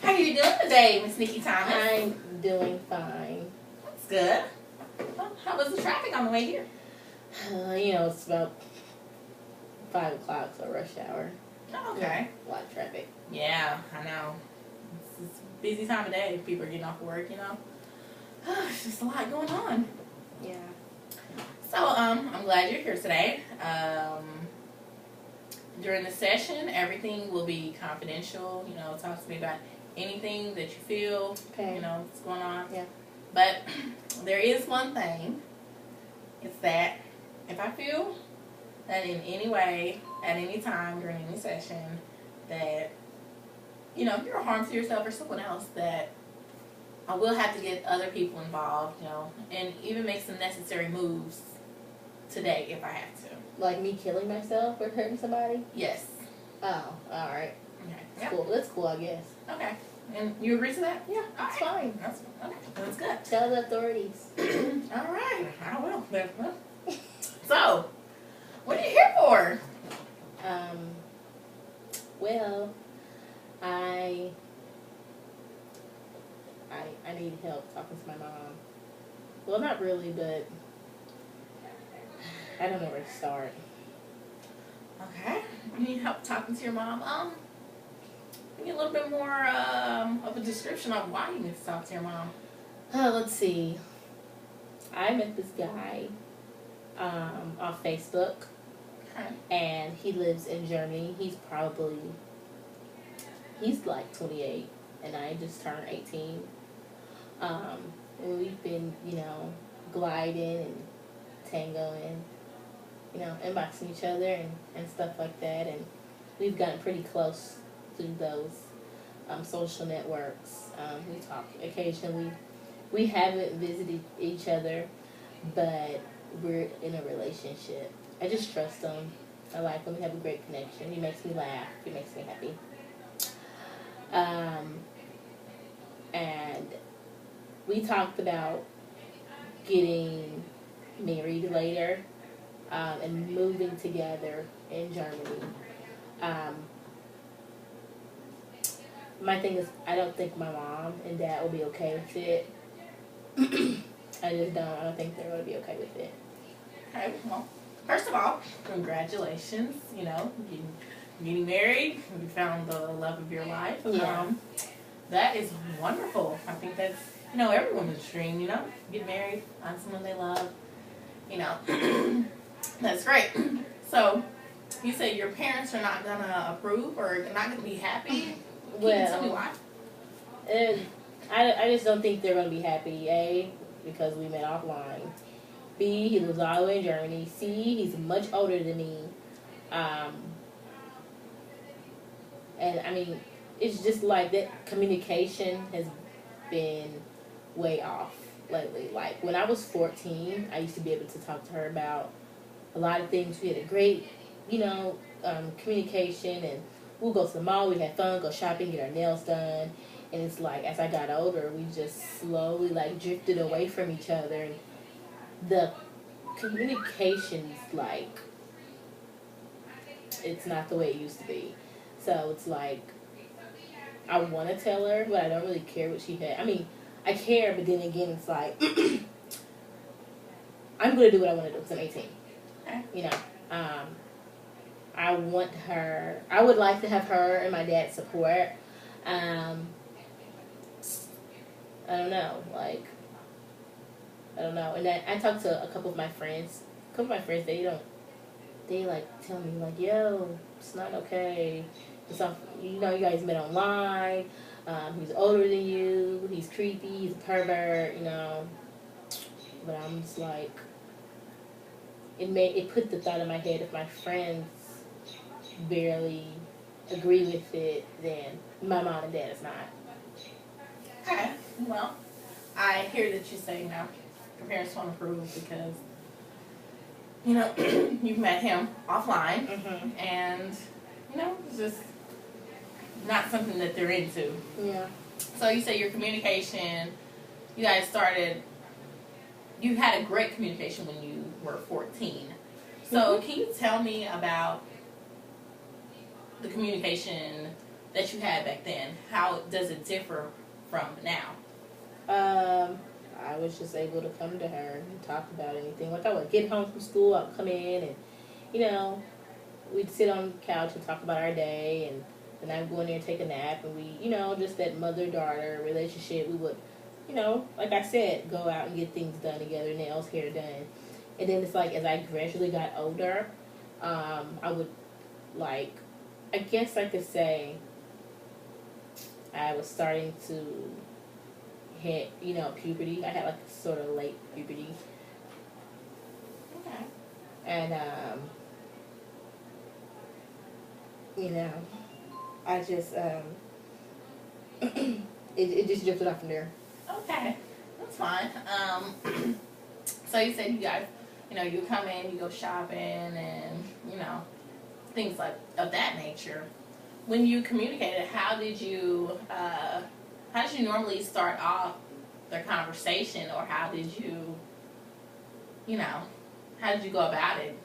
How are you doing today, Miss Nikki Thomas? I'm doing fine. That's good. Well, how was the traffic on the way here? It's about 5 o'clock, so rush hour. Oh, okay. A lot of traffic. Yeah, I know. It's a busy time of day. People are getting off work, It's just a lot going on. Yeah. So, I'm glad you're here today. During the session, everything will be confidential. Talk to me about anything that you feel, Okay. what's going on. Yeah. But there is one thing. It's that if I feel that in any way, at any time, during any session, that, you're a harm to yourself or someone else, that I will have to get other people involved, and even make some necessary moves today if I have to. Like me killing myself or hurting somebody? Yes. Oh, alright. Okay. That's cool. That's cool, I guess. Okay. And you agree to that? Yeah, that's fine. That's good. Tell the authorities. All right. I will. So, what are you here for? Well, I need help talking to my mom. Well, not really, but I don't know where to start. Okay. You need help talking to your mom. Give me a little bit more of a description of why you need to talk to your mom. Let's see. I met this guy off Facebook. Okay. And he lives in Germany. He's like 28, and I just turned 18. And we've been, gliding and tangoing, inboxing each other and stuff like that. And we've gotten pretty close through those social networks. We talk occasionally. We haven't visited each other, but we're in a relationship. I just trust him. I like him. We have a great connection. He makes me laugh. He makes me happy. And we talked about getting married later and moving together in Germany. My thing is, I don't think my mom and dad will be okay with it. I just don't. I don't think they're going to be okay with it. Okay, well, first of all, congratulations, getting married. You found the love of your life. Yeah. That is wonderful. I think that's, every woman's dream, get married, find someone they love, That's great. So, you say your parents are not going to approve or not going to be happy? Can you tell me why? I just don't think they're going to be happy. A, because we met offline. B, he lives all the way in Germany. C, he's much older than me. And I mean, it's just like that communication has been way off lately. Like when I was 14, I used to be able to talk to her about a lot of things. We had a great, communication, and we'll go to the mall, we had fun, go shopping, get our nails done. And it's like, as I got older, we just slowly drifted away from each other. And the communication's it's not the way it used to be. So it's like, I want to tell her, but I don't really care what she had. I mean, I care, but then again, it's like, I'm going to do what I want to do because I'm 18. Okay. I want her, I would like to have her and my dad's support. I don't know, I don't know. And then I talked to a couple of my friends. They tell me, yo, it's not okay. It's not, you guys met online. He's older than you. He's creepy. He's a pervert, But I'm just it put the thought in my head, if my friends barely agree with it, then my mom and dad is not. Okay. Well, I hear that you say your parents won't approve because, you've met him offline, Mm-hmm. and, it's just not something that they're into. Yeah. So you say your communication, you guys you had a great communication when you were 14. So Mm-hmm. Can you tell me about the communication that you had back then, how does it differ from now? I was just able to come to her and talk about anything. Like I would get home from school, I'd come in and, you know, we'd sit on the couch and talk about our day, and then I'd go in there and take a nap, and we, you know, just that mother-daughter relationship. We would, you know, like I said, go out and get things done together, nails, hair done. And then it's like as I gradually got older, I would, like, I guess I could say I was starting to hit, you know, puberty. I had like sort of late puberty. Okay. And, you know, I just, it just drifted off from there. Okay, that's fine. So you said you guys, you know, you come in, you go shopping, and you know, things like of that nature. When you communicated, how did you normally start off their conversation, or how did you, you know, how did you go about it?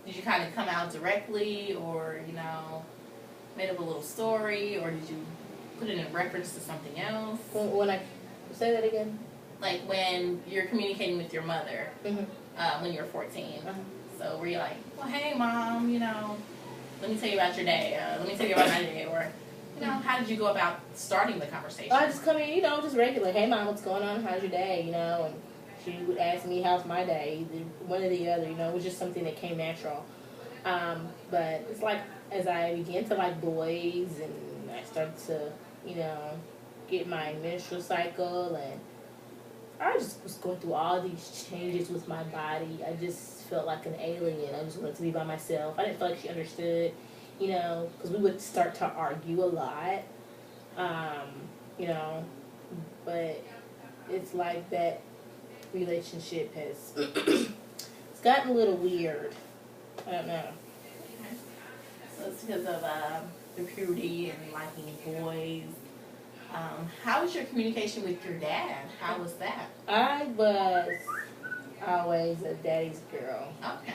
Did you kind of come out directly, or you know, made up a little story, or did you put it in reference to something else? When I say that again, like when you're communicating with your mother, mm-hmm. When you're 14. Uh-huh. So were you like, well, hey, Mom, you know, let me tell you about your day. Let me tell you about my day. Or, you know, how did you go about starting the conversation? I just come in, you know, just regular. Hey, Mom, what's going on? How's your day? You know, and she would ask me, how's my day? Either one or the other, you know. It was just something that came natural. But it's like as I began to like boys and I started to, you know, get my menstrual cycle, and I just was going through all these changes with my body. I just felt like an alien. I just wanted to be by myself. I didn't feel like she understood, you know, because we would start to argue a lot, you know, but it's like that relationship has it's gotten a little weird. I don't know. Okay. So it's because of the puberty and liking boys. How was your communication with your dad? How was that? I was always a daddy's girl. Okay.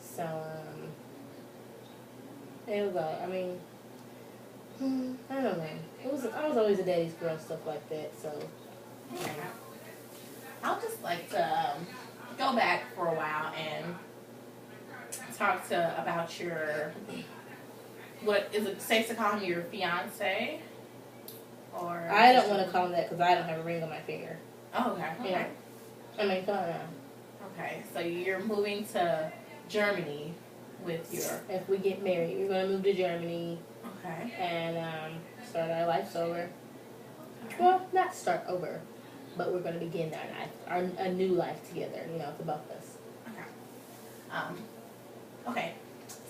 So, it was I mean, I don't know. I was always a daddy's girl, stuff like that, so. Okay. I'll just like to go back for a while and talk about your, what, is it safe to call him your fiance? Or I don't want to call him that because I don't have a ring on my finger. Oh, okay. Okay. Yeah. I mean, come on. Okay, so you're moving to Germany with your... If we get married, we're going to move to Germany. Okay. And start our lives over. Well, not start over, but we're going to begin a new life together, you know, for both of us. Okay. Okay.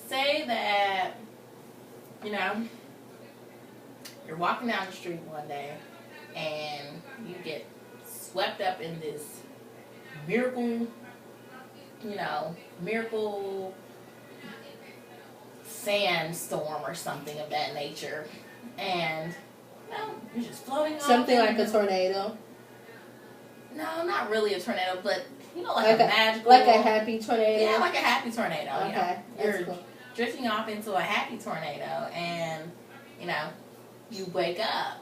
Say that, you know, you're walking down the street one day and you get swept up in this miracle sandstorm or something of that nature, and you know, you're just floating on. Something like a tornado. No, not really a tornado, but you know, like a magical, like a happy tornado. Yeah, like a happy tornado. Okay, you know, you're cool. drifting off into a happy tornado, and you know, you wake up.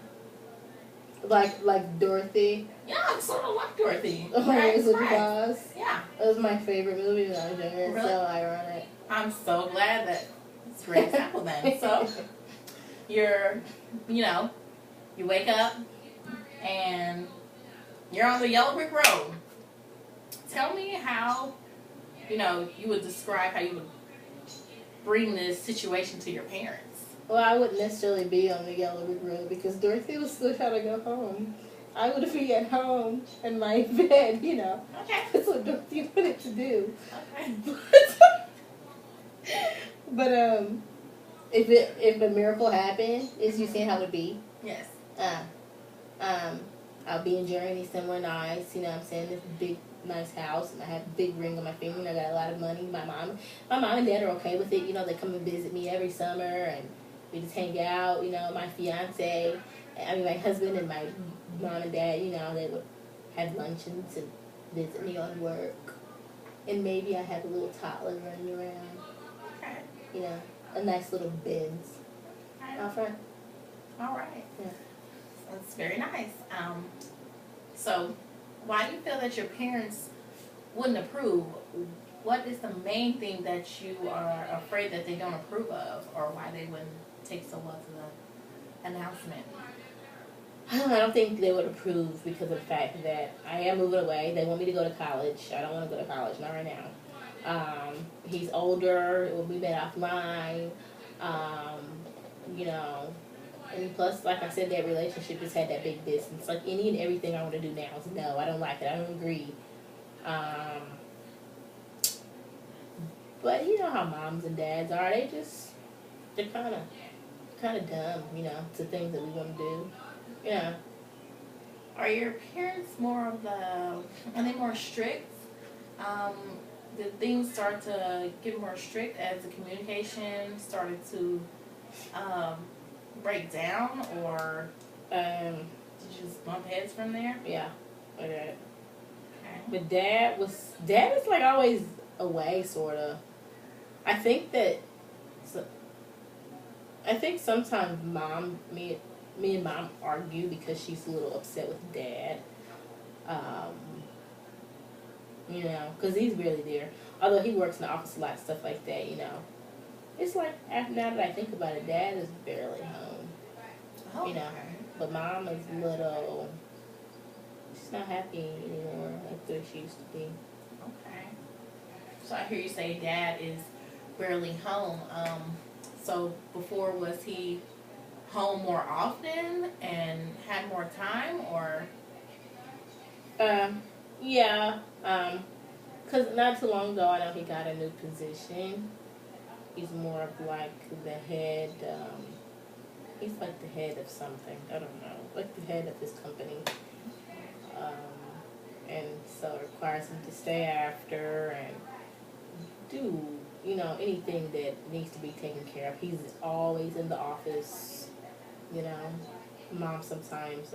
Like Dorothy. Yeah, it's sort of like Dorothy. Right, right. Yeah. That was my favorite movie when I was younger. It's so ironic. I'm so glad that it's a great example then. So, you wake up and you're on the yellow brick road. Tell me how, you would describe how you would bring this situation to your parents. Well, I wouldn't necessarily be on the yellow brick road because Dorothy was still trying to go home. I would be at home in my bed, Okay. That's what Dorothy wanted to do. Okay. But if a miracle happened, is you seeing how it would be? Yes. I'll be in Germany somewhere nice, what I'm saying, this big nice house, and I have a big ring on my finger, and I got a lot of money. My mom and dad are okay with it, they come and visit me every summer, and we just hang out, my my husband and my mom and dad, they would have luncheons and visit me on work. And maybe I have a little toddler running around. Okay. A nice little Benz. Off friend. All right. Yeah. That's very nice. So why do you feel that your parents wouldn't approve? What is the main thing that you are afraid that they don't approve of, or why they wouldn't take so well to the announcement? I don't think they would approve because of the fact that I am moving away. They want me to go to college. I don't want to go to college, not right now. He's older. It will be better offline. You know, and plus, like I said, that relationship just had that big distance. Like any and everything I want to do now is no. I don't like it. I don't agree. But you know how moms and dads are. They're kind of dumb, you know, to things that we want to do. Yeah. Are your parents more of the? Are they more strict? Did things start to get more strict as the communication started to break down, or did you just bump heads from there? Yeah. Okay. Okay. But dad was like always away, sort of. I think sometimes me and mom argue because she's a little upset with dad. You know, because he's really there. Although he works in the office a lot, stuff like that, you know. It's like, now that I think about it, dad is barely home. Oh, You know. okay. But mom is little, she's not happy anymore like the way she used to be. Okay. So I hear you say dad is barely home. So before, was he home more often and had more time, or? Yeah. Because not too long ago, I know he got a new position. He's more of like the head, he's like the head of something. I don't know. Like the head of his company. And so it requires him to stay after and do, you know, anything that needs to be taken care of. He's always in the office, you know. Mom sometimes,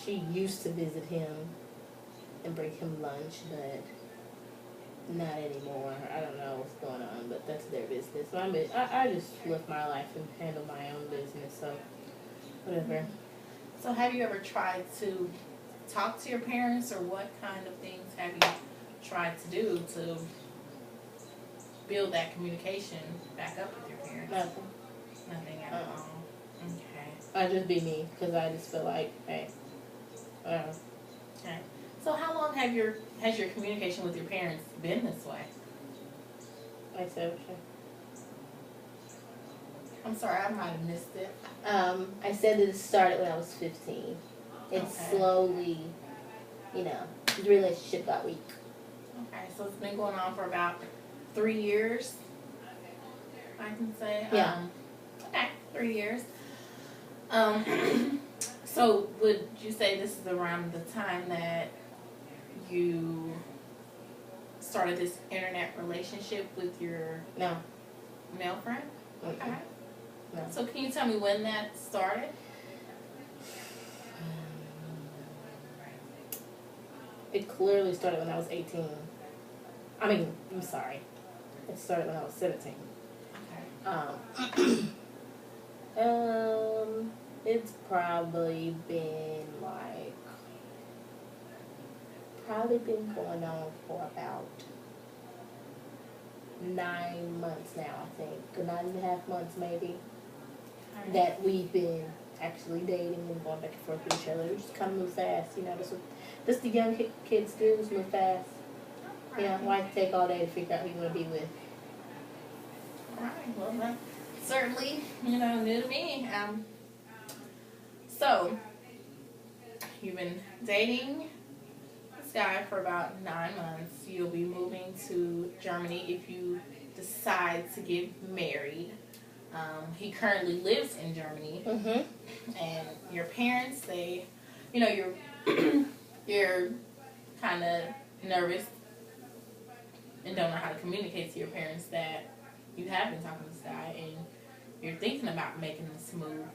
she used to visit him and bring him lunch, but not anymore. I don't know what's going on, but that's their business. I just live my life and handle my own business, so whatever. So have you ever tried to talk to your parents, or what kind of things have you tried to do to build that communication back up with your parents? Nothing. Nothing at all. Okay. I just be me, because I just feel like, hey, Okay. So how long has your communication with your parents been this way? I said, I'm sorry, I might have missed it. I said that it started when I was 15. It Okay. slowly, you know, the relationship got weak. Okay, so it's been going on for about 3 years, I can say. Yeah. Okay, 3 years. So would you say this is around the time that you started this internet relationship with your No. male friend? Okay. No. So can you tell me when that started? It clearly started when I was 18. I'm sorry. It started when I was 17. Okay. It's probably been going on for about 9 months now, I think. 9.5 months maybe. Alright. That we've been actually dating and going back and forth with each other. We just kind of move fast, you know. This the young kids do, just move fast. You know, why take all day to figure out who you want to be with? Alright, well that's certainly, new to me. So, you've been dating this guy for about 9 months. You'll be moving to Germany if you decide to get married. He currently lives in Germany. Mm-hmm. And your parents, you're you're kind of nervous and don't know how to communicate to your parents that you have been talking to this guy and you're thinking about making this move.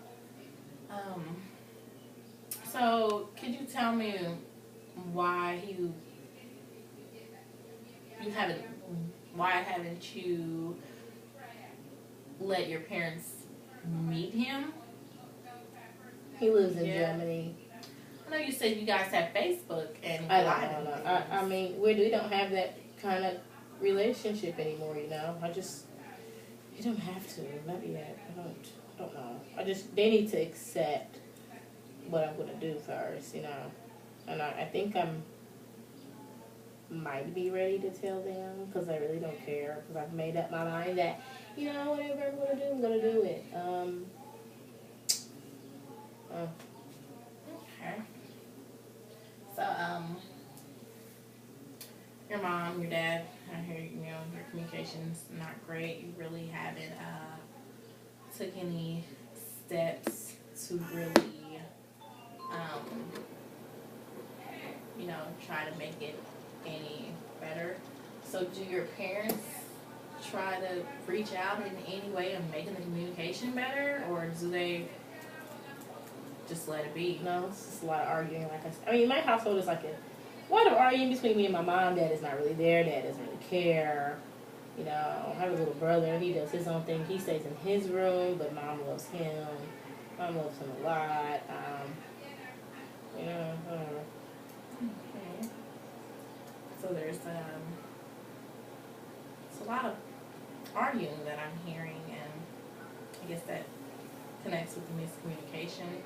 So could you tell me why haven't you let your parents meet him? He lives in Yeah. Germany. I know you said you guys have Facebook and I Glide don't and know. things. I mean, we don't have that kind of relationship anymore, you know. You don't have to. Not yet. I don't know. They need to accept what I'm gonna do first, you know. And I think might be ready to tell them because I really don't care because I've made up my mind that, you know, whatever I'm gonna do it. Okay. So, your mom, your dad, I hear, your communication's not great. You really haven't, took any steps to really, um, try to make it any better. So do your parents try to reach out in any way of making the communication better, or do they just let it be? No, it's just a lot of arguing. Like I mean, my household is like a lot of arguing between me and my mom. Dad is not really there. Dad doesn't really care. You know, I have a little brother. He does his own thing. He stays in his room, but mom loves him. Mom loves him a lot. You know, I don't know. Okay. So there's it's a lot of arguing that I'm hearing, and I guess that connects with the miscommunication.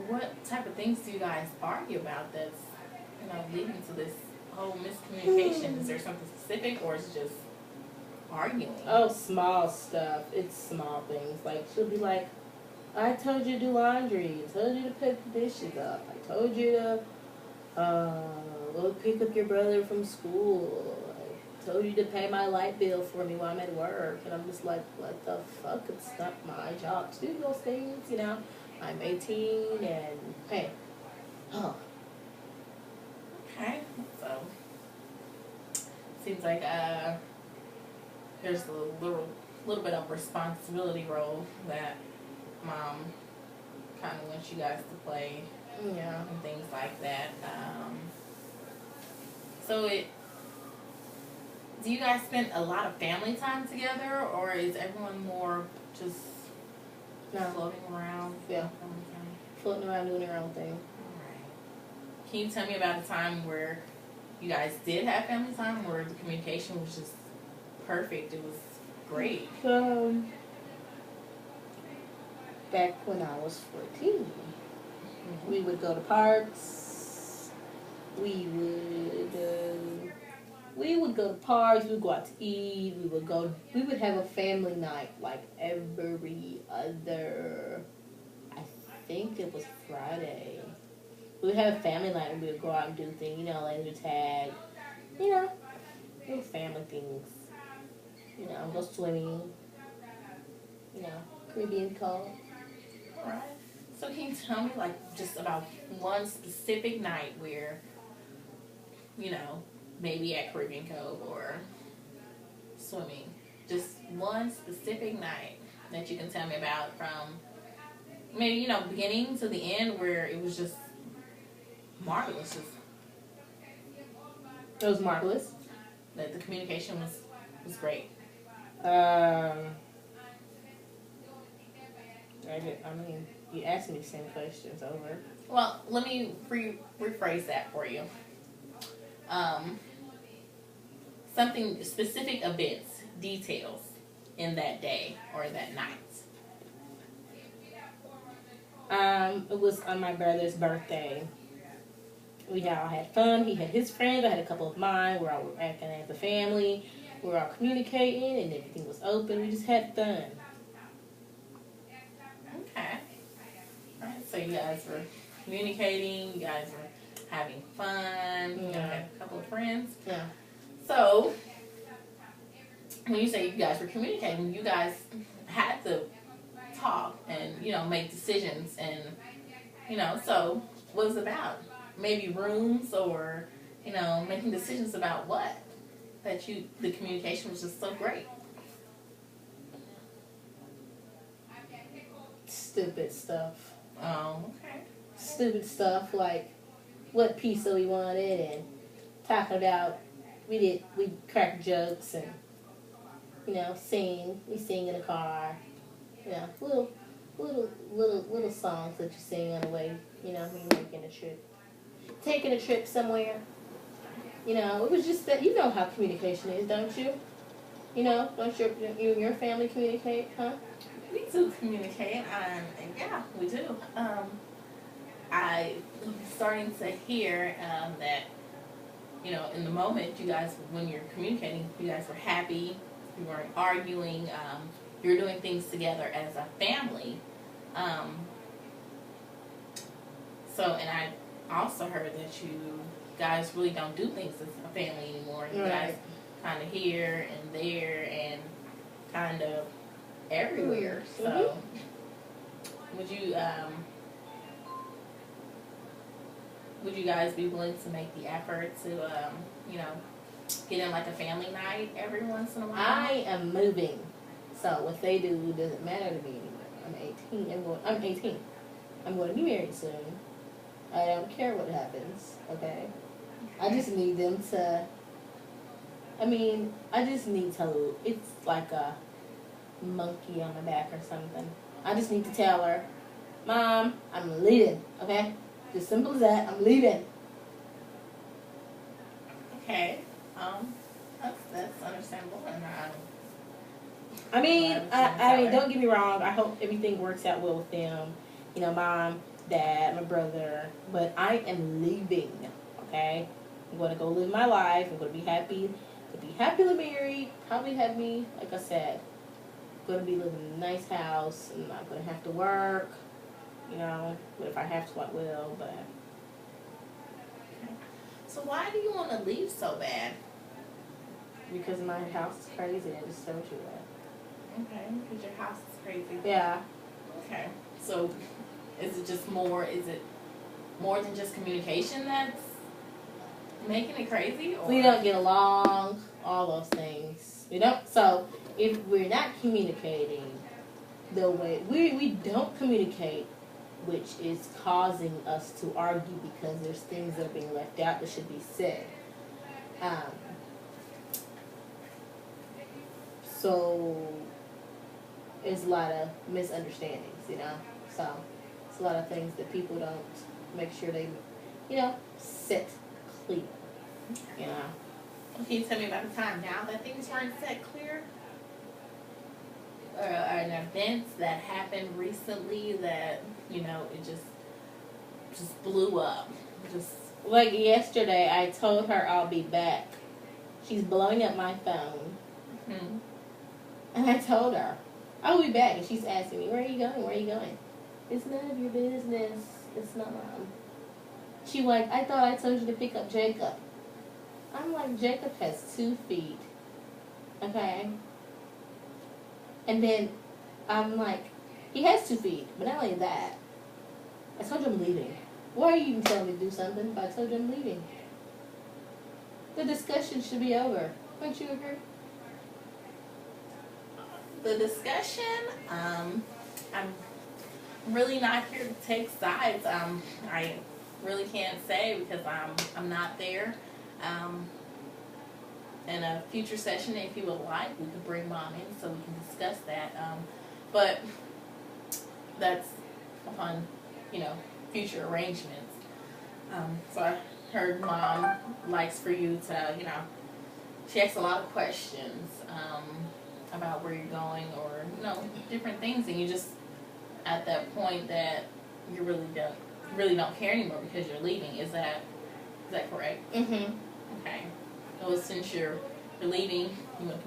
What type of things do you guys argue about that's leading to this whole miscommunication? Is there something specific, or is it just arguing? Oh, small stuff. It's small things. Like, she'll be like, I told you to do laundry. I told you to pick the dishes up. I told you to go pick up your brother from school. I told you to pay my light bill for me while I'm at work. And I'm just like, what the fuck? It's not my job to do those things, you know? I'm 18 and, hey, oh. Okay, so seems like there's a little bit of responsibility role that mom kind of wants you guys to play, Yeah. and things like that. Do you guys spend a lot of family time together, or is everyone more just floating around? Yeah. Floating around doing their own thing. Alright. Can you tell me about a time where you guys did have family time, where the communication was just perfect? It was great. Back when I was 14, we would go to parks. We would go to parks. We would go out to eat. We would have a family night like every other. I think it was Friday. We would have a family night and we would go out and do things. You know, laser tag. You know, little family things. You know, go swimming. You know, Caribbean cold. Alright. So can you tell me, like, just about one specific night where, maybe at Caribbean Cove or swimming, just one specific night that you can tell me about, from maybe, beginning to the end, where it was just marvelous. It was marvelous. That the communication was great. I mean, you asked me the same questions over. Well, let me rephrase that for you. Something specific events, details in that day or that night. It was on my brother's birthday. We all had fun. He had his friends. I had a couple of mine. We're all acting as a family. We were all communicating, and everything was open. We just had fun. Okay. All right. So you guys were communicating. You guys were having fun. You had a couple of friends. Yeah. So when you say you guys were communicating, you guys had to talk and make decisions, and so what was it about? Maybe rooms, or making decisions about what? The communication was just so great. Stupid stuff. Oh, okay. Stupid stuff like what pizza we wanted, and talking about we cracked jokes and you know, sing. We sing in the car. You know, little songs that you sing on the way. You know, when you're making a trip, taking a trip somewhere. You know, it was just that you know how communication is, don't you? You know, don't you and your family communicate, huh? We do communicate, yeah, we do. I'm starting to hear that, you know, in the moment, you guys, when you're communicating, you guys were happy, you weren't arguing, you're doing things together as a family. Um, and I also heard that you guys really don't do things as a family anymore. You guys kind of here and there and kind of everywhere. So, would you guys be willing to make the effort to, you know, get in like a family night every once in a while? I am moving, so what they do doesn't matter to me anymore. I'm 18. I'm 18. I'm going to be married soon. I don't care what happens. Okay. I just need them to. I just need to. It's like a monkey on my back or something. I just need to tell her, Mom, I'm leaving. Okay. Just simple as that. I'm leaving. Okay. That's understandable, and I mean, don't get me wrong. I hope everything works out well with them. You know, Mom, Dad, my brother. But I am leaving. Okay. I'm going to go live my life. I'm going to be happy. Happily married. Probably have me, like I said, going to be living in a nice house. I'm not going to have to work. You know, but if I have to, I will. But so why do you want to leave so bad? Because my house is crazy. I just told you that. Okay, because your house is crazy. Yeah. Okay. So, is it more than just communication that's making it crazy? Or? We don't get along, all those things. We don't. So, if we're not communicating the way, we don't communicate, which is causing us to argue because there's things that are being left out that should be said. So, there's a lot of misunderstandings, you know. So, it's a lot of things that people don't make sure they, you know, set clear, you know. Can you tell me about the time now that things weren't set clear? Or an events that happened recently that, you know, it just blew up. Just like yesterday, I told her I'll be back. She's blowing up my phone. Mm-hmm. And I told her, I'll be back. And she's asking me, where are you going? Where are you going? It's none of your business. It's not mine. She like, I thought I told you to pick up Jacob. I'm like, Jacob has 2 feet. Okay? And then I'm like, he has 2 feet. But not only that, I told you I'm leaving. Why are you even telling me to do something if I told you I'm leaving? The discussion should be over. Don't you agree? The discussion, I'm really not here to take sides. I really can't say because I'm not there. In a future session, if you would like, we could bring Mom in so we can discuss that. But that's upon, you know, future arrangements. So I heard Mom likes for you to, you know, she asks a lot of questions about where you're going or, you know, different things, and you just at that point that you really don't care anymore because you're leaving. Is that correct? Mm-hmm. Okay. So since you're leaving, you want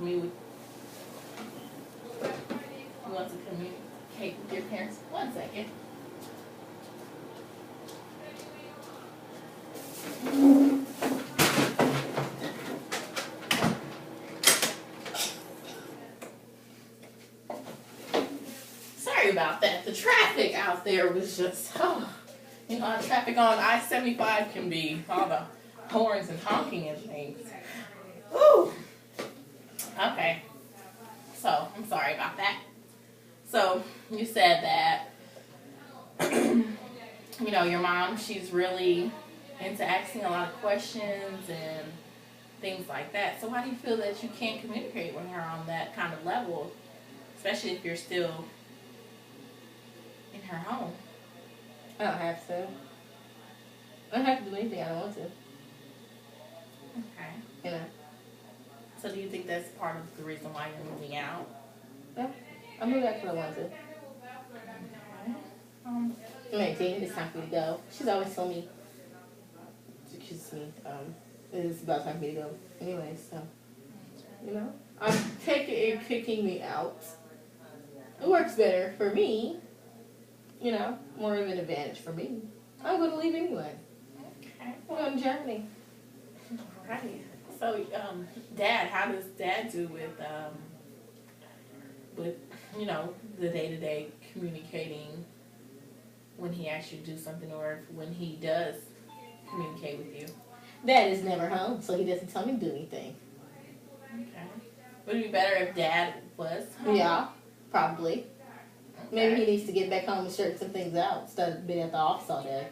to communicate with your parents. 1 second. Sorry about that. The traffic out there was just, you know how traffic on I-75 can be. All the horns and honking and things. Woo! Okay. So, I'm sorry about that. So, you said that, you know, your mom, she's really into asking a lot of questions and things like that. So why do you feel that you can't communicate with her on that kind of level, especially if you're still in her home? I don't have to. I don't have to do anything I don't want to. Okay. You know? So do you think that's part of the reason why you're moving out? Yeah. I moved out because I want to. Okay. I'm 18. It's time for me to go. She's always told me, excuse me, it's about time for me to go. Anyway, so, you know, I'm taking it, kicking me out. It works better for me. You know, more of an advantage for me. I'm going to leave anyway. Okay. I'm going to Germany. Right. So, Dad, how does Dad do with you know, the day-to-day communicating when he asks you to do something, or when he does communicate with you? Dad is never home, so he doesn't tell me to do anything. Okay. Would it be better if Dad was home? Yeah, probably. Okay. Maybe he needs to get back home and straighten some things out instead of being at the office all day.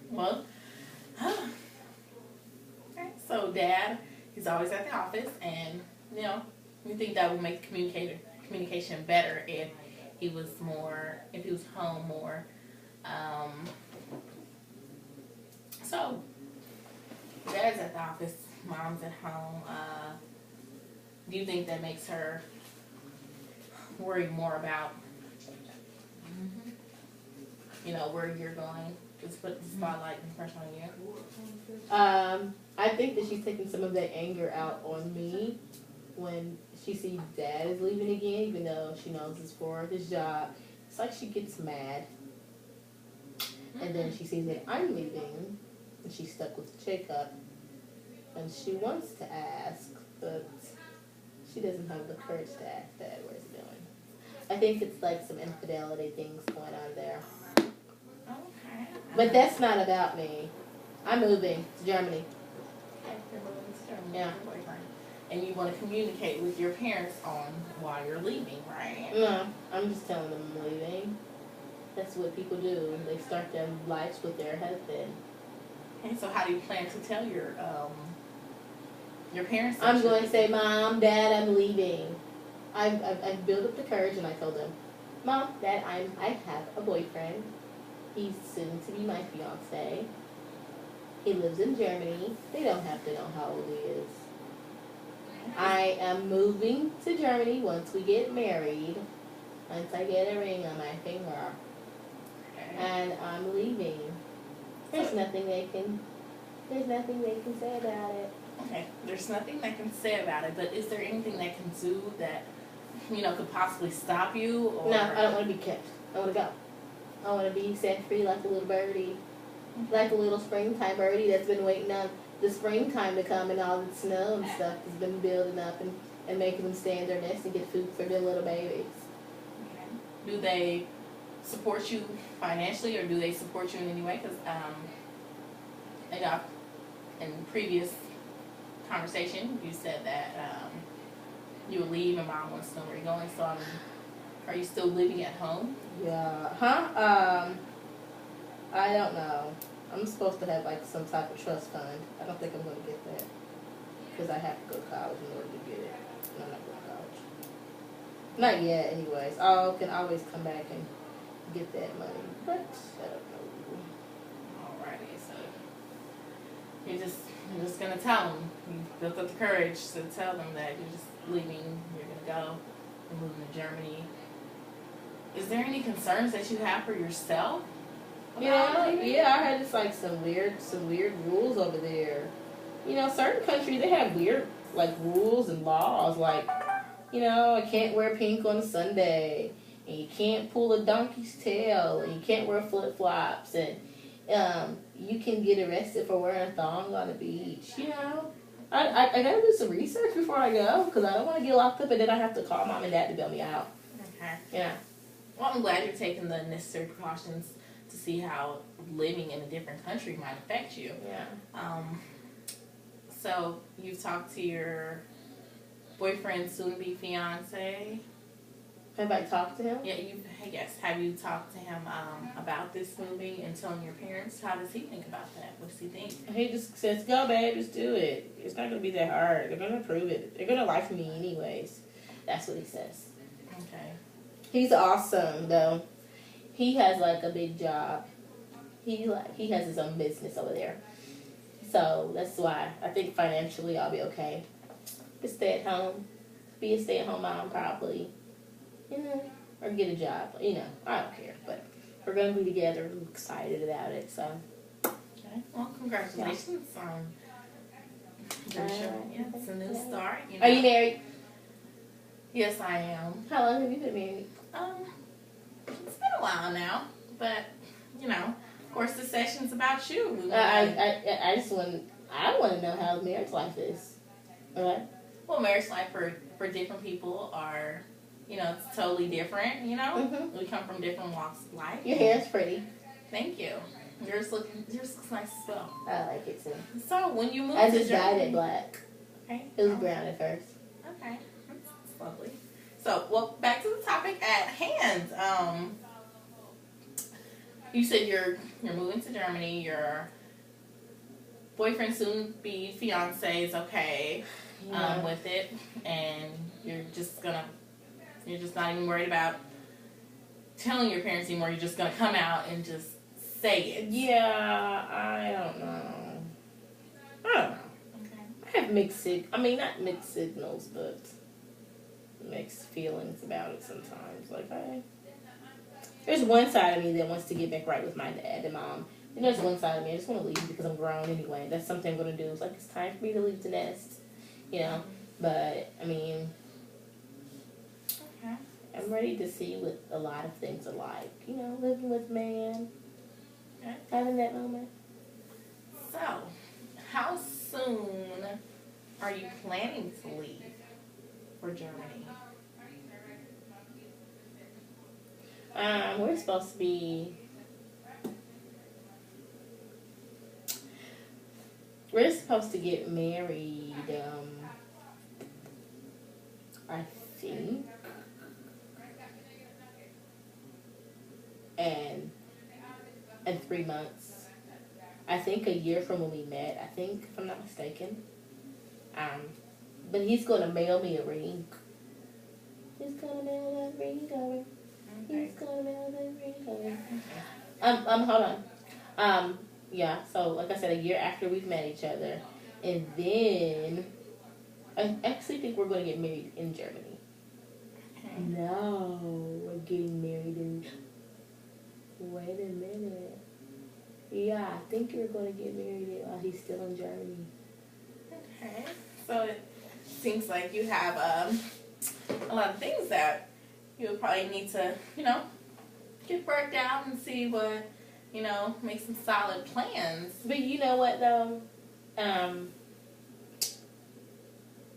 Well, okay. So Dad, he's always at the office, and you know, you think that would make communication better if he was home more. So Dad's at the office, Mom's at home. Do you think that makes her worry more about, you know, where you're going? Just put the spotlight and pressure on you. I think that she's taking some of that anger out on me when she sees Dad is leaving again, even though she knows it's for his job. It's like she gets mad. And then she sees that I'm leaving, and she's stuck with Jacob. And she wants to ask, but she doesn't have the courage to ask Dad what he's doing. I think it's like some infidelity things going on there. Okay. But that's not about me. I'm moving to Germany. Yeah. And you want to communicate with your parents on why you're leaving, right? No, I'm just telling them I'm leaving. That's what people do. They start their lives with their husband. And so how do you plan to tell your parents? I'm going to say, Mom, Dad, I'm leaving. I've built up the courage, and I told them, Mom, Dad, I have a boyfriend. He's soon to be my fiance. He lives in Germany. They don't have to know how old he is. I am moving to Germany once we get married. Once I get a ring on my finger. And I'm leaving. There's nothing they can say about it. Okay. There's nothing they can say about it, but is there anything they can do that, you know, could possibly stop you? Or? No, I don't want to be kept. I want to go. I want to be set free like a little birdie. Like a little springtime birdie that's been waiting on the springtime to come, and all the snow and stuff has been building up and making them stay in their nest and get food for their little babies. Okay. Do they support you financially, or do they support you in any way? Because, you know, in previous conversation, you said that you would leave and Mom wants to know where you're going. So, are you still living at home? Yeah. I don't know. I'm supposed to have like some type of trust fund. I don't think I'm going to get that because I have to go to college in order to get it. And I'm not going to college. Not yet, anyways. I can always come back and get that money, but I don't know. Alrighty, so you're just gonna tell them. You built up the courage to tell them that you're just leaving. You're gonna go and move to Germany. Is there any concerns that you have for yourself? Yeah, I heard it's like some weird rules over there. You know, certain countries they have weird like rules and laws. Like, you know, I can't wear pink on a Sunday, and you can't pull a donkey's tail, and you can't wear flip flops, and you can get arrested for wearing a thong on the beach. You know, I gotta do some research before I go because I don't want to get locked up and then I have to call Mom and Dad to bail me out. Okay. Yeah. Well, I'm glad you're taking the necessary precautions to see how living in a different country might affect you. Yeah. So you've talked to your boyfriend, soon-to-be fiance. Have I talked to him? Yeah, yes. Have you talked to him about this moving and telling your parents? How does he think about that? What does he think? He just says, "Go, babe, just do it. It's not gonna be that hard. They're gonna approve it. They're gonna like me anyways." That's what he says. Okay. He's awesome though. He has like a big job. He has his own business over there. So that's why I think financially I'll be okay. Just stay at home, be a stay-at-home mom probably, or get a job. I don't care. But we're gonna be together. I'm excited about it. So. Okay. Well, congratulations on it's a new start. Are you married? Yes, I am. How long have you been married? It's been a while now, but of course, the session's about you. I want to know how marriage life is. Okay. Well, marriage life for different people are, it's totally different. Mm-hmm. We come from different walks of life. Your hair's pretty. Thanks. Yours looks nice as well. I like it too. So when you moved I to just dyed it black. Okay. It was brown at first. Okay. That's lovely. So, well, back to the topic at hand. You said you're moving to Germany. Your boyfriend, soon be fiance, is okay with it, and you're just not even worried about telling your parents anymore. You're just gonna come out and just say it. Yeah, I don't know. Okay. I have not mixed signals, but mixed feelings about it sometimes. Like, there's one side of me that wants to get back right with my dad and mom. And there's one side of me I just want to leave because I'm grown anyway. That's something I'm going to do. It's like, it's time for me to leave the nest, But, Okay. I'm ready to see what a lot of things are like. Living with man. Okay. Having that moment. So, how soon are you planning to leave for Germany? We're supposed to be... We're supposed to get married, I think. And in 3 months. I think a year from when we met, if I'm not mistaken. But he's going to mail me a ring. He's going to mail that ring over. Okay. He's going to mail that ring over. Hold on. Yeah, so like I said, a year after we've met each other. And then, I actually think we're going to get married in Germany. Okay. No, we're getting married in... Wait a minute. Yeah, I think you're going to get married while he's still in Germany. Okay. So it seems like you have a lot of things that you would probably need to, get worked out and see what, make some solid plans. But you know what, though?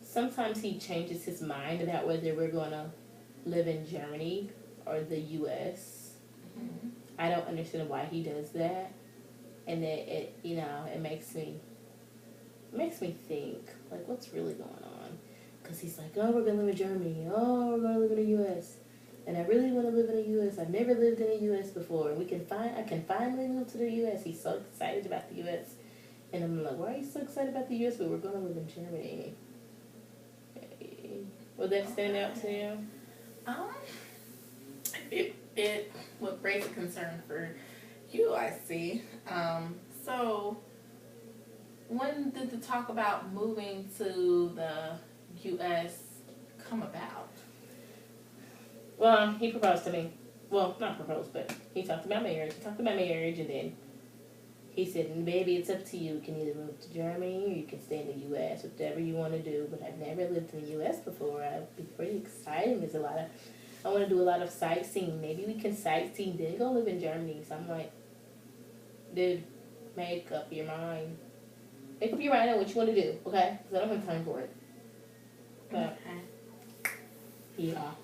Sometimes he changes his mind about whether we're going to live in Germany or the U.S. Mm-hmm. I don't understand why he does that. And it makes me think, like, what's really going on? Because he's like, oh, we're going to live in Germany. Oh, we're going to live in the U.S. And I really want to live in the U.S. I've never lived in the U.S. before. And I can finally move to the U.S. He's so excited about the U.S. And I'm like, why are you so excited about the U.S.? But we're going to live in Germany. Would that stand out to you? It would raise a concern for you, I see. So, when did the talk about moving to the U.S. come about? Well, he proposed to me. Well, not proposed, but he talked about marriage. And then he said, baby, it's up to you. You can either move to Germany or you can stay in the U.S., whatever you want to do. But I've never lived in the U.S. before. I'd be pretty exciting. I want to do a lot of sightseeing. Maybe we can sightsee, then go live in Germany. So I'm like, dude, make up your mind. Make up your mind on what you want to do, okay? Because I don't have time for it. But, okay. Yeah.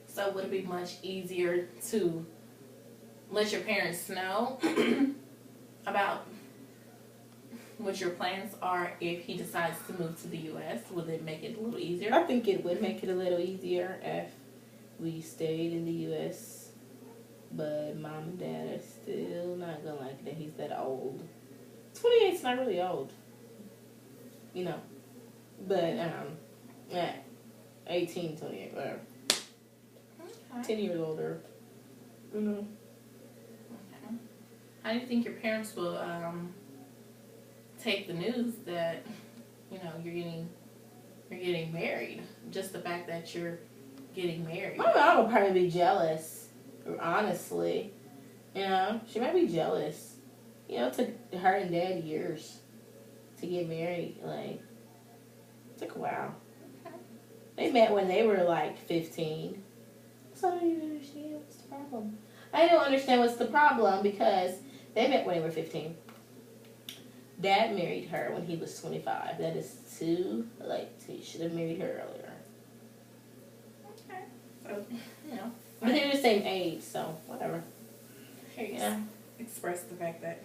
So would it be much easier to let your parents know about what your plans are if he decides to move to the U.S.? Would it make it a little easier? I think it would make it a little easier we stayed in the U.S., but mom and dad are still not gonna like that he's that old. 28's not really old, you know. But yeah, 18, 28, whatever. Okay. 10 years older. You know. Okay. How do you think your parents will take the news that you're getting married? Just the fact that you're getting married. My mom would probably be jealous, honestly. You know, she might be jealous. You know, it took her and dad years to get married. Like, it took a while. Okay. They met when they were like 15. So I don't even understand what's the problem. I don't understand what's the problem because they met when they were 15. Dad married her when he was 25. That is too late. He should have married her earlier. Okay. So, you know. But they're the same age, so whatever. Here you express the fact that,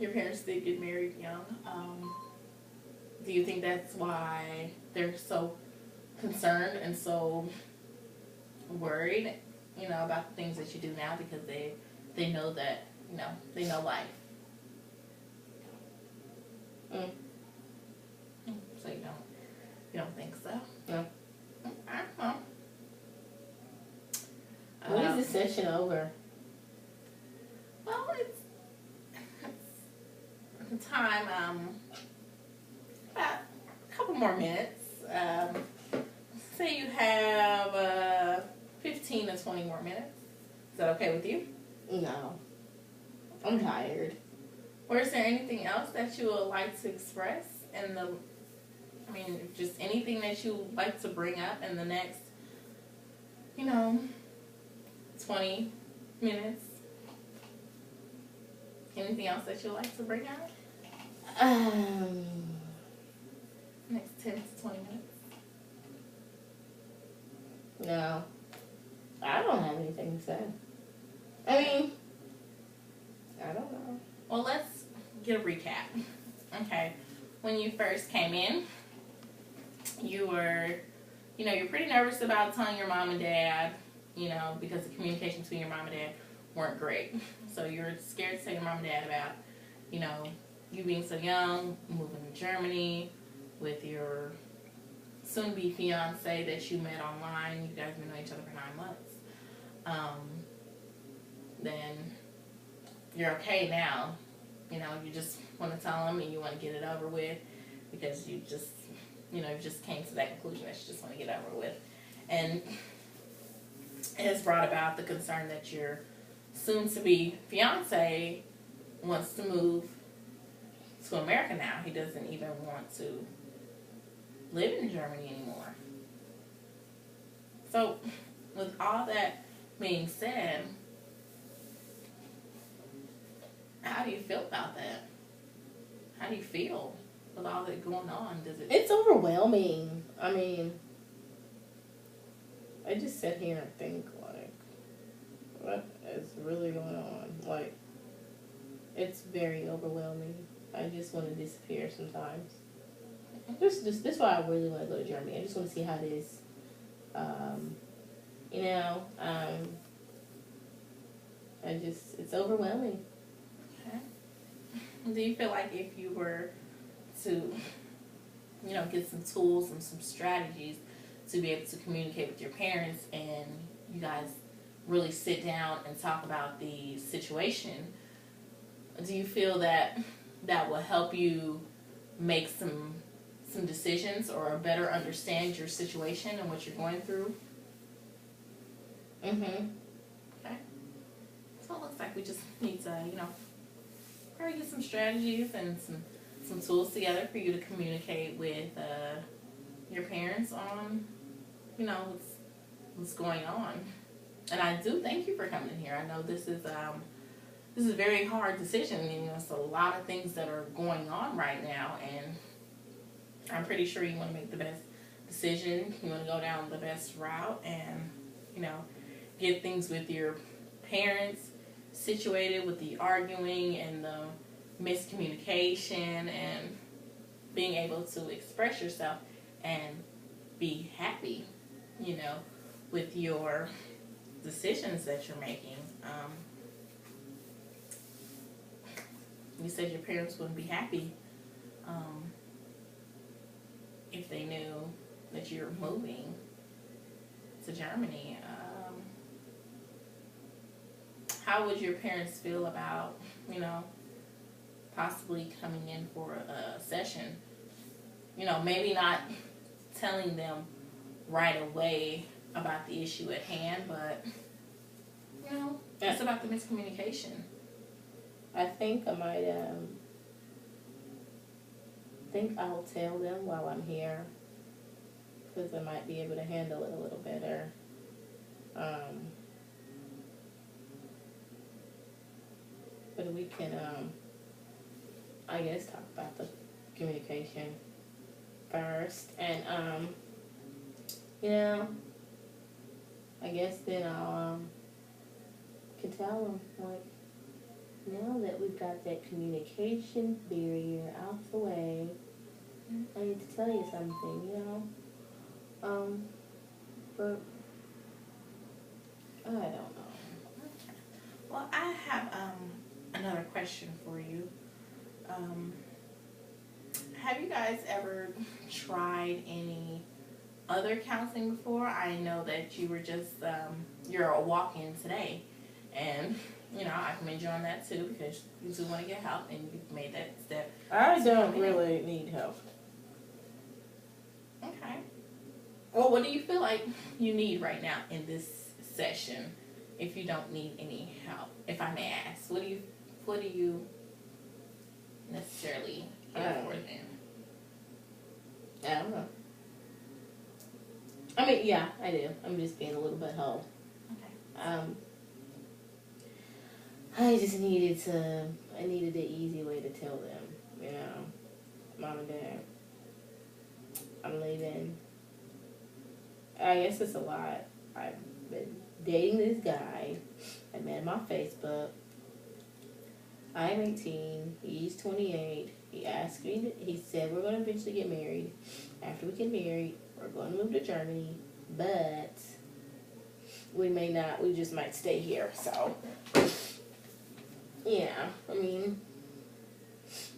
your parents did get married young. Do you think that's why they're so concerned and so worried, about the things that you do now because they know that, they know life? So you don't think so? No. I don't know. When is this session over? Well, it's time, about a couple more minutes. Say you have 15 to 20 more minutes. Is that okay with you? No. I'm tired. Or is there anything else that you would like to express just anything that you would like to bring up in the next, 20 minutes? Anything else that you'd like to bring up? Next 10 to 20 minutes. No. I don't have anything to say. I don't know. Well, let's get a recap. Okay. When you first came in, you were, you're pretty nervous about telling your mom and dad, because the communication between your mom and dad weren't great. So you're scared to tell your mom and dad about, you being so young, moving to Germany with your soon-to-be fiance that you met online. You guys have been knowing each other for 9 months. Then you're okay now. You just want to tell them and you want to get it over with because you just, you just came to that conclusion that you just want to get over with. And it has brought about the concern that your soon-to-be fiance wants to move to America now. He doesn't even want to live in Germany anymore. So, with all that being said, how do you feel about that? How do you feel with all that going on? It's overwhelming. I just sit here and think, what is really going on? It's very overwhelming. I just want to disappear sometimes. This is why I really want to go to Germany. I just want to see how it is. It's overwhelming. Okay. Do you feel like if you were to, get some tools and some strategies to be able to communicate with your parents and you guys really sit down and talk about the situation, do you feel that will help you make some decisions or better understand your situation and what you're going through? Mm-hmm. Okay. So it looks like we just need to, probably get some strategies and some tools together for you to communicate with your parents on, what's going on. And I do thank you for coming in here. I know this is a very hard decision. It's a lot of things that are going on right now, and I'm pretty sure you want to make the best decision. You want to go down the best route and, get things with your parents situated with the arguing and the miscommunication and being able to express yourself and be happy, with your decisions that you're making. You said your parents wouldn't be happy if they knew that you're moving to Germany. How would your parents feel about, possibly coming in for a session? Maybe not telling them right away about the issue at hand, but, it's about the miscommunication. I think I might, I'll tell them while I'm here, because I might be able to handle it a little better. But we can, I guess, talk about the communication first. And, I guess then I'll, can tell them, like, now that we've got that communication barrier out the way, I need to tell you something, but I don't know. Well, I have another question for you. Have you guys ever tried any other counseling before? I know that you were just, you're a walk-in today, and I commend you on that too, because you do want to get help and you've made that step. I don't really need help. Okay. Well, what do you feel like you need right now in this session if you don't need any help? If I may ask, what do you necessarily here for then? I don't know. I mean, yeah, I do. I'm just being a little bit whole. Okay. I just needed an easy way to tell them, Mom and Dad, I'm leaving. I guess it's a lot. I've been dating this guy. I met him on Facebook. I'm 18. He's 28. He said we're going to eventually get married. After we get married, we're going to move to Germany, but we may not. We just might stay here, so... Yeah, I mean,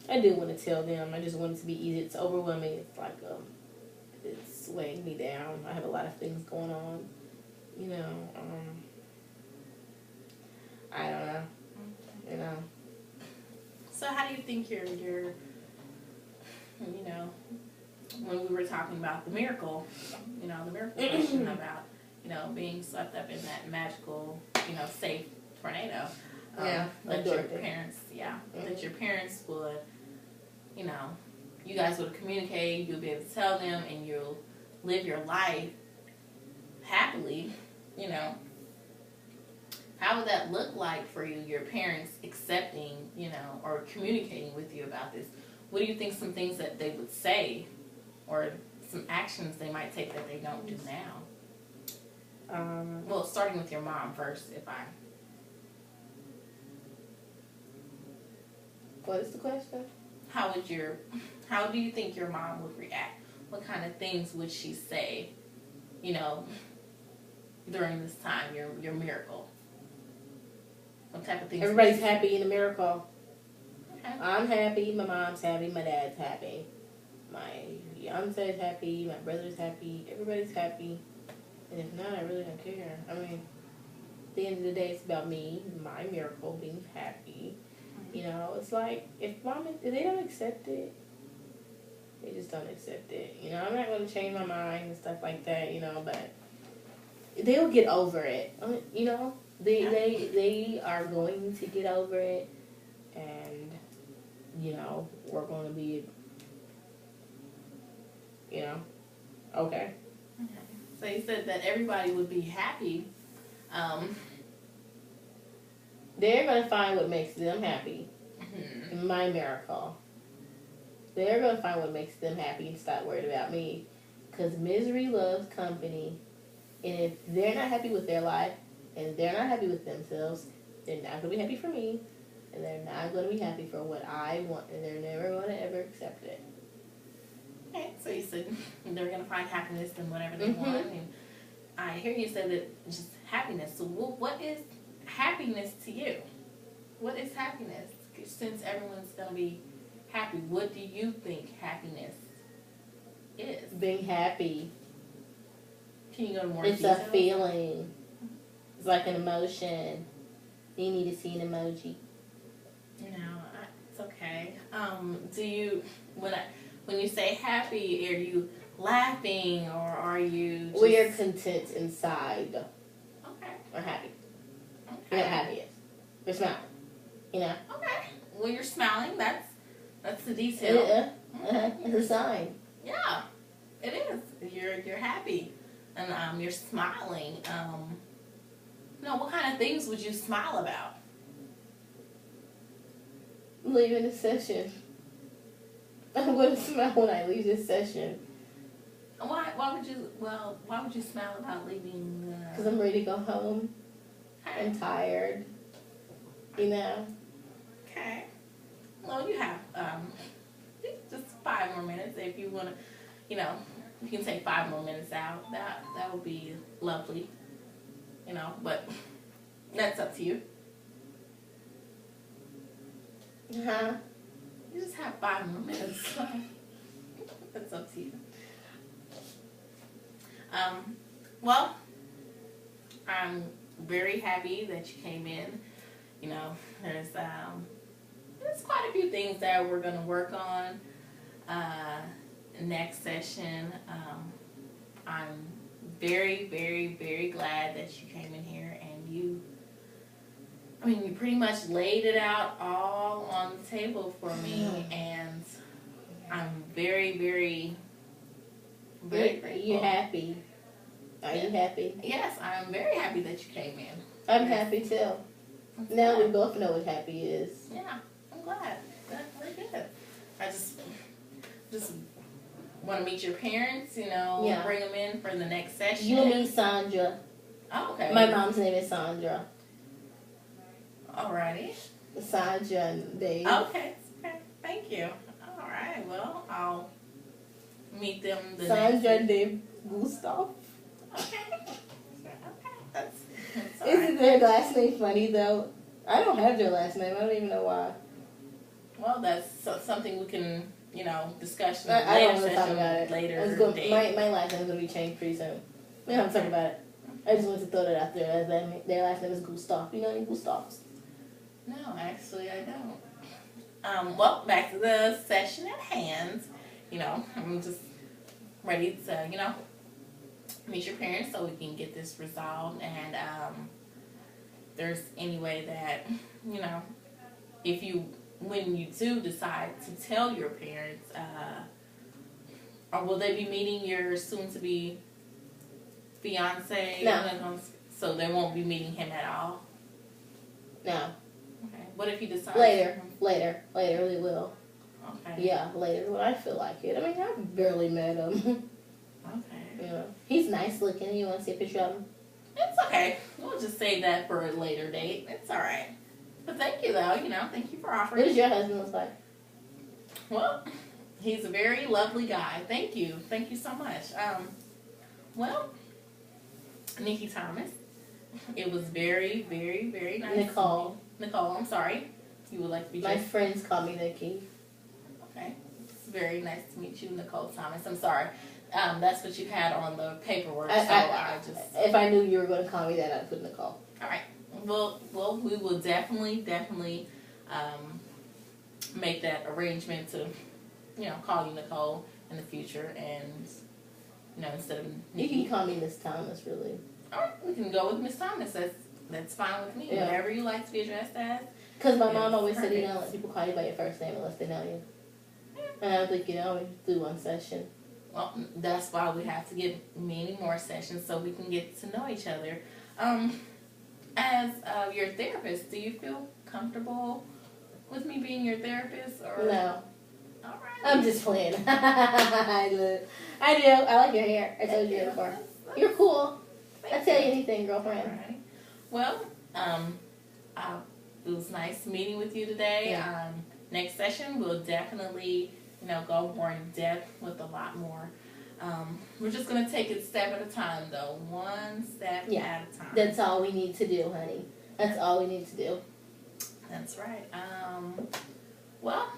I do want to tell them. I just want it to be easy. It's overwhelming. It's like, it's weighing me down. I have a lot of things going on. I don't know. So how do you think your when we were talking about the miracle, the miracle question about, being swept up in that magical, safe tornado. That your parents, that your parents would, you guys would communicate, you'll be able to tell them, and you'll live your life happily, How would that look like for you, your parents accepting, or communicating with you about this? What do you think some things that they would say, or some actions they might take that they don't do now? Well, starting with your mom first, What is the question? How do you think your mom would react? What kind of things would she say, during this time, your miracle? What type of things? Everybody's happy in the miracle. Okay. I'm happy, my mom's happy, my dad's happy. My fiance's happy, my brother's happy, everybody's happy. And if not, I really don't care. I mean, at the end of the day, it's about me, my miracle, being happy. It's like, if they don't accept it, they just don't accept it. I'm not going to change my mind and stuff like that, but they'll get over it. They are going to get over it, and, we're going to be, okay. So you said that everybody would be happy. They're going to find what makes them happy. Mm-hmm. My miracle. They're going to find what makes them happy and stop worried about me. Because misery loves company. And if they're not happy with their life, and they're not happy with themselves, they're not going to be happy for me. And they're not going to be happy for what I want. And they're never going to ever accept it. Okay, so you said they're going to find happiness in whatever they want. And I hear you say that just happiness. So what is happiness to you? What is happiness? Since everyone's going to be happy, what do you think happiness is? Being happy. Can you go to more It's details? a feeling. It's like an emotion. You need to see an emoji. It's okay. Do you when you say happy, are you laughing or are you? Just... We are content inside. Okay. We're happy. Okay. We're not happy yet. We're smiling. You know. Okay. Well, you're smiling. That's the detail. It's a sign. Yeah, it is. You're happy, and you're smiling. What kind of things would you smile about? Leaving the session. I'm going to smile when I leave this session. Why would you smile about leaving? Because I'm ready to go home. Okay. I'm tired. You know. Okay. Well, you have just 5 more minutes if you want to. You can take 5 more minutes out. That would be lovely. But that's up to you. Huh? You just have 5 more minutes. That's up to you. Well, I'm very happy that you came in. There's quite a few things that we're going to work on next session. I'm very, very, very glad that you came in here and you pretty much laid it out all on the table for me, and I'm very, very, very grateful. You happy? Are you happy? Yes, I'm very happy that you came in. I'm happy too. Now we both know what happy is. Yeah, I'm glad. That's really good. I just want to meet your parents, bring them in for the next session. You meet Sandra. Oh, okay. My mom's name is Sandra. Alrighty. Sandra and Dave. Okay. Thank you. All right. Well, I'll meet them the Sandra and Dave Gustav. Okay. That's all Isn't their last name funny though? I don't have their last name. I don't even know why. Well, that's something we can, discuss in I don't later want to talk session about it. later date. My last name is going to be changed pretty soon. We don't have to talk about it. I just want to throw that out there. Their last name is Gustav. You know any Gustavs? No, actually, I don't. Well, back to the session at hand. I'm just ready to, meet your parents so we can get this resolved. And there's any way that, when you do decide to tell your parents, or will they be meeting your soon-to-be fiance? No. So they won't be meeting him at all? No. Okay. What if he decides? Later, we will. Okay. Yeah, later when I feel like it. I barely met him. Okay. Yeah. He's nice looking. You want to see a picture of him? It's okay. We'll just save that for a later date. It's all right. But thank you, though. Thank you for offering. What does your husband look like? Well, he's a very lovely guy. Thank you. Thank you so much. Well, Nikki Thomas, it was very, very, very nice. Nicole, I'm sorry. You would like to be my friends call me Nikki. Okay. It's very nice to meet you, Nicole Thomas. I'm sorry. That's what you had on the paperwork. If I knew you were going to call me that, I'd put Nicole. All right. Well, we will definitely make that arrangement to, call you Nicole in the future, and instead of Nikki. You can call me Miss Thomas, really. All right, we can go with Miss Thomas. That's fine with me. Yeah. Whatever you like to be addressed as. Because my mom always said, don't let people call you by your first name unless they know you. And I think, we do one session. Well, that's why we have to get many more sessions so we can get to know each other. As your therapist, do you feel comfortable with me being your therapist? Or No. All right. I'm just playing. I do. I like your hair. I told you before. You're cool. I'll tell you anything, girlfriend. All right. Well, it was nice meeting with you today. Yeah. Next session, we'll definitely, go more in depth with a lot more We're just gonna take it step at a time, though. One step Yeah. at a time. That's all we need to do, honey. That's all we need to do. That's right. Well,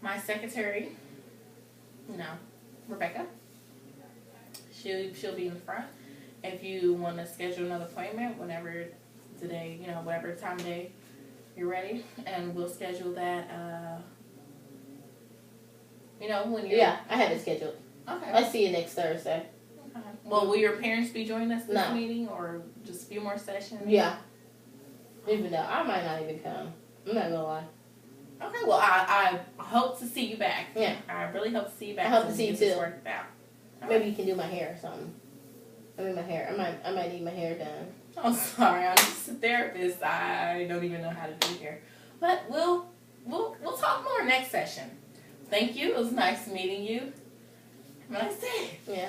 my secretary, Rebecca, she'll be in the front. If you want to schedule another appointment, whenever today, whatever time of day you're ready, and we'll schedule that. When you're. Yeah, I have it scheduled. Okay. I'll see you next Thursday. Okay. Well, will your parents be joining us this No. meeting, or just a few more sessions? Yeah. Even though I might not even come. I'm not gonna lie. Okay. Well, I hope to see you back. Yeah. I really hope to see you back. I hope so to we see you get this too. worked out. All Maybe right. you can do my hair or something. My hair. I might need my hair done. I'm sorry. I'm just a therapist. I don't even know how to do hair. But we'll talk more next session. Thank you. It was nice meeting you. Have a nice day. Yeah.